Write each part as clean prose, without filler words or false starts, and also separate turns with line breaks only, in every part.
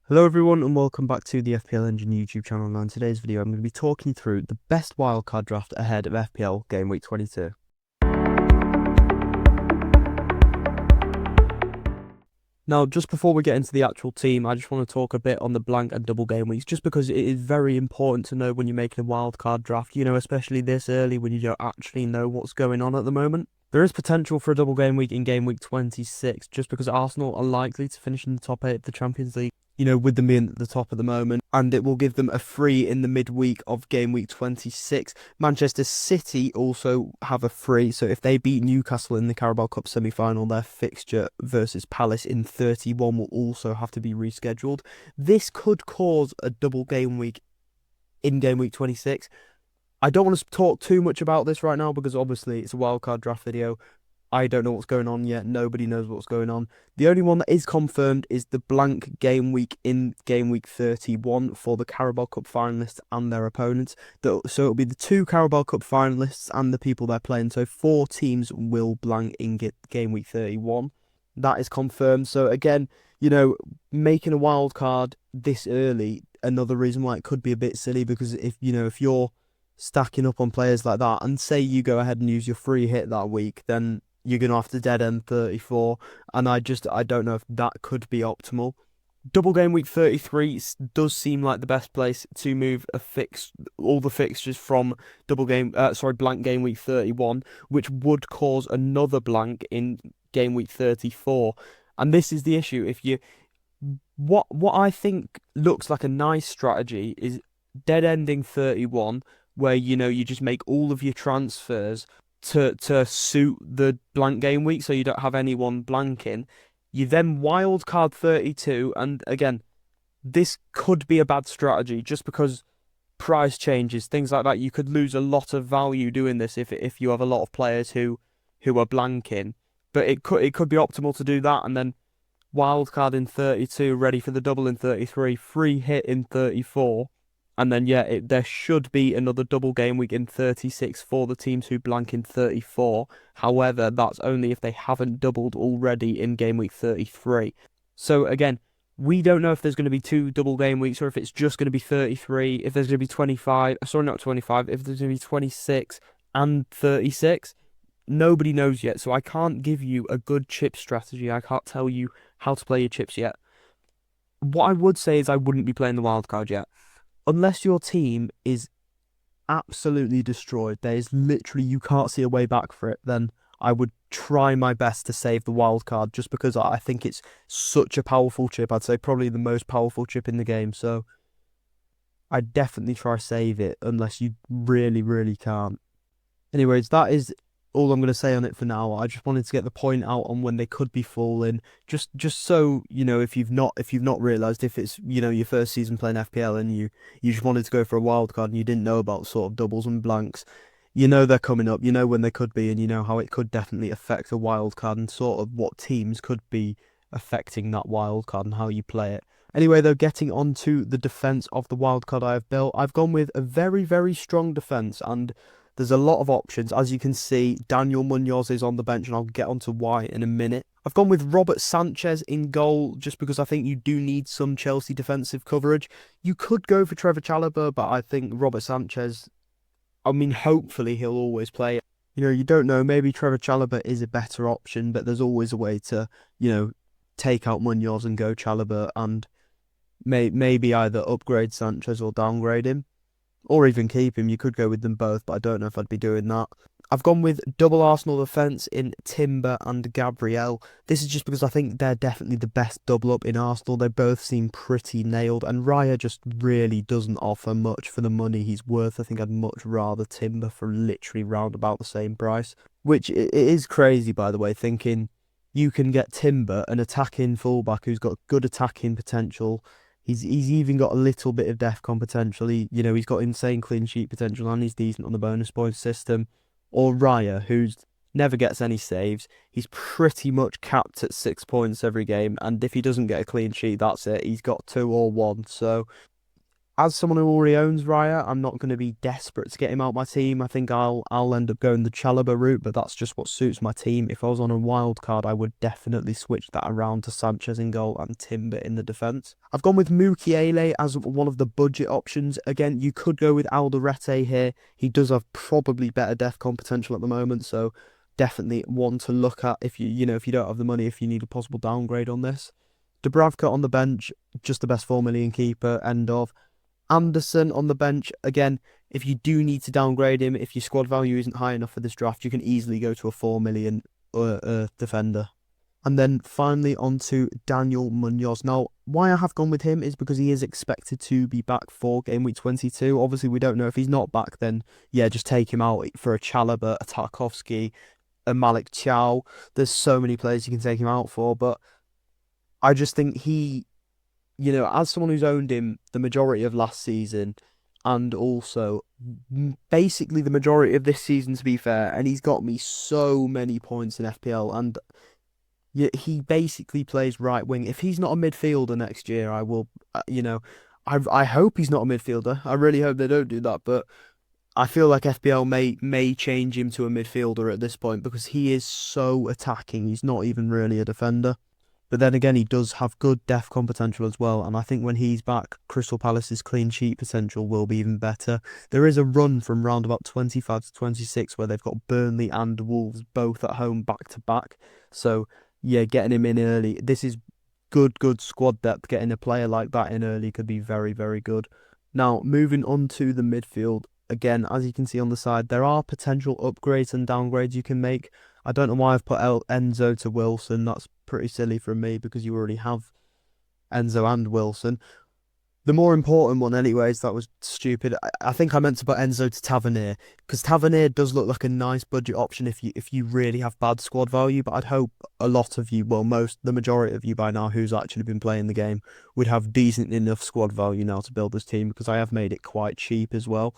Hello everyone and welcome back to the FPL Engine YouTube channel. And in today's video I'm going to be talking through the best wildcard draft ahead of FPL Game Week 22. Now, just before we get into the actual team, I just want to talk a bit on the blank and double game weeks, just because it is very important to know when you're making a wildcard draft, especially this early when you don't actually know what's going on at the moment. There is potential for a double game week in Game Week 26, just because Arsenal are likely to finish in the top 8 of the Champions League, with them being at the top at the moment, and it will give them a free in the midweek of Game Week 26. Manchester City also have a free, so if they beat Newcastle in the Carabao Cup semi-final, their fixture versus Palace in 31 will also have to be rescheduled. This could cause a double game week in Game Week 26. I don't want to talk too much about this right now because obviously it's a wildcard draft video. I don't know what's going on yet. Nobody knows what's going on. The only one that is confirmed is the blank game week in Game Week 31 for the Carabao Cup finalists and their opponents. So it'll be the two Carabao Cup finalists and the people they're playing. So 4 teams will blank in Game Week 31. That is confirmed. So again, making a wild card this early, another reason why it could be a bit silly, because if you're stacking up on players like that, and say you go ahead and use your free hit that week, then you're going to have to dead end 34, and I don't know if that could be optimal. Double game week 33 does seem like the best place to move all the fixtures from blank game week 31, which would cause another blank in game week 34. And this is the issue. What I think looks like a nice strategy is dead ending 31, where you just make all of your transfers to suit the blank game week, so you don't have anyone blanking. You then wildcard 32, and again, this could be a bad strategy just because price changes, things like that. You could lose a lot of value doing this if you have a lot of players who are blanking. But it could be optimal to do that, and then wildcard in 32, ready for the double in 33, free hit in 34. And then, there should be another double game week in 36 for the teams who blank in 34. However, that's only if they haven't doubled already in game week 33. So again, we don't know if there's going to be 2 double game weeks or if it's just going to be 33, if there's going to be 25, sorry, not 25, if there's going to be 26 and 36. Nobody knows yet, so I can't give you a good chip strategy. I can't tell you how to play your chips yet. What I would say is I wouldn't be playing the wildcard yet. Unless your team is absolutely destroyed, there is literally, you can't see a way back for it, then I would try my best to save the wild card, just because I think it's such a powerful chip. I'd say probably the most powerful chip in the game, so I'd definitely try save it unless you really, really can't. Anyways, that is all I'm going to say on it for now. I just wanted to get the point out on when they could be falling, just so if you've not realized, if it's your first season playing FPL and you just wanted to go for a wild card and you didn't know about sort of doubles and blanks, they're coming up, when they could be, and you know how it could definitely affect a wild card and sort of what teams could be affecting that wild card and how you play it. Anyway, though, getting on to the defense of the wild card I have built, I've gone with a very, very strong defense, and there's a lot of options. As you can see, Daniel Munoz is on the bench, and I'll get onto why in a minute. I've gone with Robert Sanchez in goal, just because I think you do need some Chelsea defensive coverage. You could go for Trevor Chalobah, but I think Robert Sanchez, hopefully he'll always play. You don't know, maybe Trevor Chalobah is a better option, but there's always a way to, take out Munoz and go Chalobah, and maybe either upgrade Sanchez or downgrade him. Or even keep him. You could go with them both, but I don't know if I'd be doing that. I've gone with double Arsenal defence in Timber and Gabriel. This is just because I think they're definitely the best double up in Arsenal. They both seem pretty nailed, and Raya just really doesn't offer much for the money he's worth. I think I'd much rather Timber for literally round about the same price. Which it is crazy, by the way, thinking you can get Timber, an attacking fullback who's got good attacking potential. He's even got a little bit of DEFCON potential. He's got insane clean sheet potential, and he's decent on the bonus points system. Or Raya, who never gets any saves. He's pretty much capped at 6 points every game, and if he doesn't get a clean sheet, that's it. He's got 2 or 1. So As someone who already owns Raya, I'm not going to be desperate to get him out my team. I think I'll end up going the Chalobah route, but that's just what suits my team. If I was on a wild card, I would definitely switch that around to Sanchez in goal and Timber in the defence. I've gone with Mukiele as one of the budget options. Again, you could go with Alderete here. He does have probably better DEFCON potential at the moment, so definitely one to look at if if you don't have the money, if you need a possible downgrade on this. Dubravka on the bench, just the best 4 million keeper, end of. Anderson on the bench. Again, if you do need to downgrade him, if your squad value isn't high enough for this draft, you can easily go to a 4 million defender. And then finally on to Daniel Munoz. Now, why I have gone with him is because he is expected to be back for game week 22. Obviously, we don't know if he's not back, then yeah, just take him out for a Chalobah, a Tarkovsky, a Malik Chow. There's so many players you can take him out for, but I just think he, as someone who's owned him the majority of last season and also basically the majority of this season, to be fair, and he's got me so many points in FPL, and he basically plays right wing. If he's not a midfielder next year, I will, I hope he's not a midfielder. I really hope they don't do that, but I feel like FPL may change him to a midfielder at this point because he is so attacking. He's not even really a defender. But then again, he does have good DEFCON potential as well. And I think when he's back, Crystal Palace's clean sheet potential will be even better. There is a run from round about 25 to 26 where they've got Burnley and Wolves both at home back to back. So, yeah, getting him in early. This is good squad depth. Getting a player like that in early could be very, very good. Now, moving on to the midfield. Again, as you can see on the side, there are potential upgrades and downgrades you can make. I don't know why I've put Enzo to Wilson. That's pretty silly from me because you already have Enzo and Wilson. The more important one, anyways, that was stupid. I think I meant to put Enzo to Tavernier because Tavernier does look like a nice budget option if you really have bad squad value. But I'd hope a lot of you, well, the majority of you by now who's actually been playing the game would have decent enough squad value now to build this team because I have made it quite cheap as well.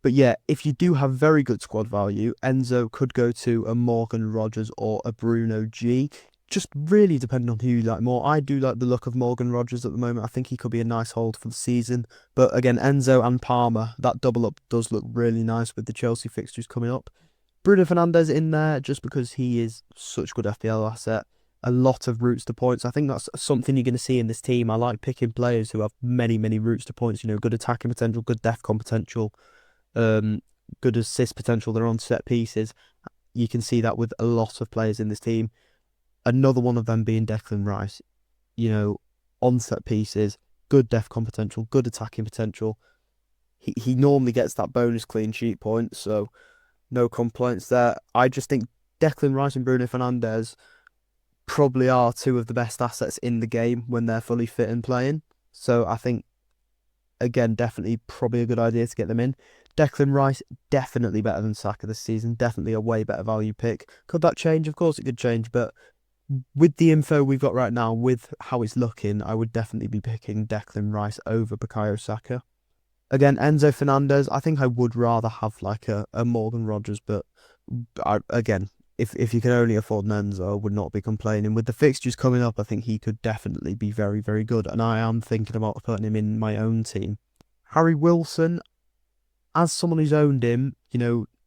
But yeah, if you do have very good squad value, Enzo could go to a Morgan Rogers or a Bruno G. Just really depending on who you like more. I do like the look of Morgan Rogers at the moment. I think he could be a nice hold for the season. But again, Enzo and Palmer, that double up does look really nice with the Chelsea fixtures coming up. Bruno Fernandes in there just because he is such a good FPL asset. A lot of routes to points. I think that's something you're going to see in this team. I like picking players who have many routes to points. Good attacking potential, good DEFCON potential. Good assist potential. They're on set pieces. You can see that with a lot of players in this team. Another one of them being Declan Rice. On set pieces, good DEFCON potential, good attacking potential. He normally gets that bonus clean sheet point, so no complaints there. I just think Declan Rice and Bruno Fernandes probably are two of the best assets in the game when they're fully fit and playing. So I think, again, definitely probably a good idea to get them in. Declan Rice, definitely better than Saka this season. Definitely a way better value pick. Could that change? Of course it could change, but with the info we've got right now, with how it's looking, I would definitely be picking Declan Rice over Bukayo Saka. Again, Enzo Fernandez, I think I would rather have like a Morgan Rogers, but if you can only afford an Enzo, I would not be complaining. With the fixtures coming up, I think he could definitely be very, very good, and I am thinking about putting him in my own team. Harry Wilson, as someone who's owned him,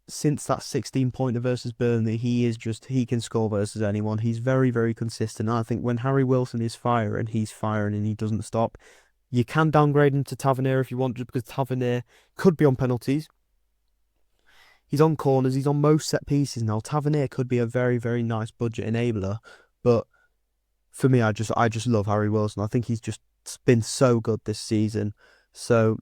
since that 16-pointer versus Burnley, he can score versus anyone. He's very, very consistent. I think when Harry Wilson is firing, he's firing and he doesn't stop. You can downgrade him to Tavernier if you want, just because Tavernier could be on penalties. He's on corners. He's on most set pieces now. Tavernier could be a very, very nice budget enabler. But for me, I just love Harry Wilson. I think he's just been so good this season. So,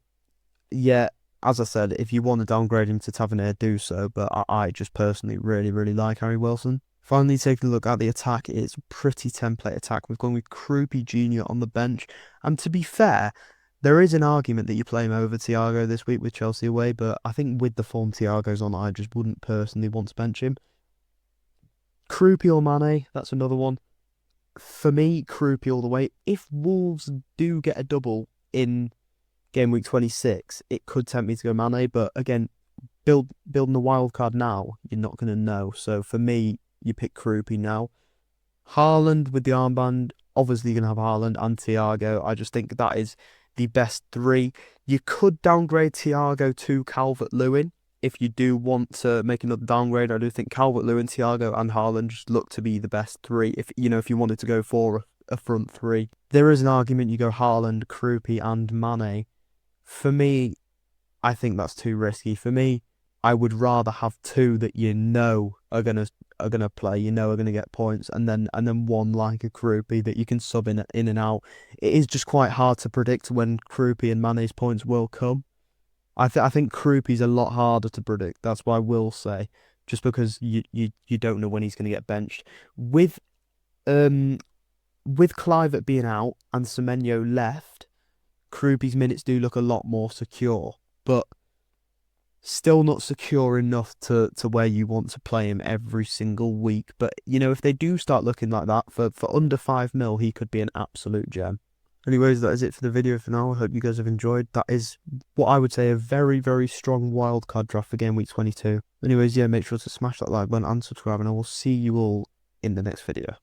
yeah, as I said, if you want to downgrade him to Tavernier, do so. But I just personally really, really like Harry Wilson. Finally, taking a look at the attack, it's a pretty template attack. We've gone with Krupi Jr. on the bench. And to be fair, there is an argument that you play him over Thiago this week with Chelsea away, but I think with the form Thiago's on, I just wouldn't personally want to bench him. Krupi or Mane, that's another one. For me, Krupi all the way. If Wolves do get a double in game week 26, it could tempt me to go Mane, but again, building a wild card now, you're not going to know. So for me, you pick Krupi now. Haaland with the armband, obviously you're going to have Haaland and Thiago. I just think that is the best three. You could downgrade Thiago to Calvert-Lewin if you do want to make another downgrade. I do think Calvert-Lewin, Thiago, and Haaland just look to be the best three. If you wanted to go for a front three, there is an argument you go Haaland, Krupi, and Mane. For me, I think that's too risky. For me, I would rather have two that are gonna play, are gonna get points, and then one like a Krupi that you can sub in and out. It is just quite hard to predict when Krupi and Mane's points will come. I think Krupi's a lot harder to predict. That's what I will say, just because you don't know when he's gonna get benched. With Kluivert being out and Semenyo left, Krupi's minutes do look a lot more secure, but still not secure enough to where you want to play him every single week. But, if they do start looking like that, for under 5 mil, he could be an absolute gem. Anyways, that is it for the video for now. I hope you guys have enjoyed. That is what I would say a very, very strong wildcard draft for game week 22. Anyways, yeah, make sure to smash that like button and subscribe, and I will see you all in the next video.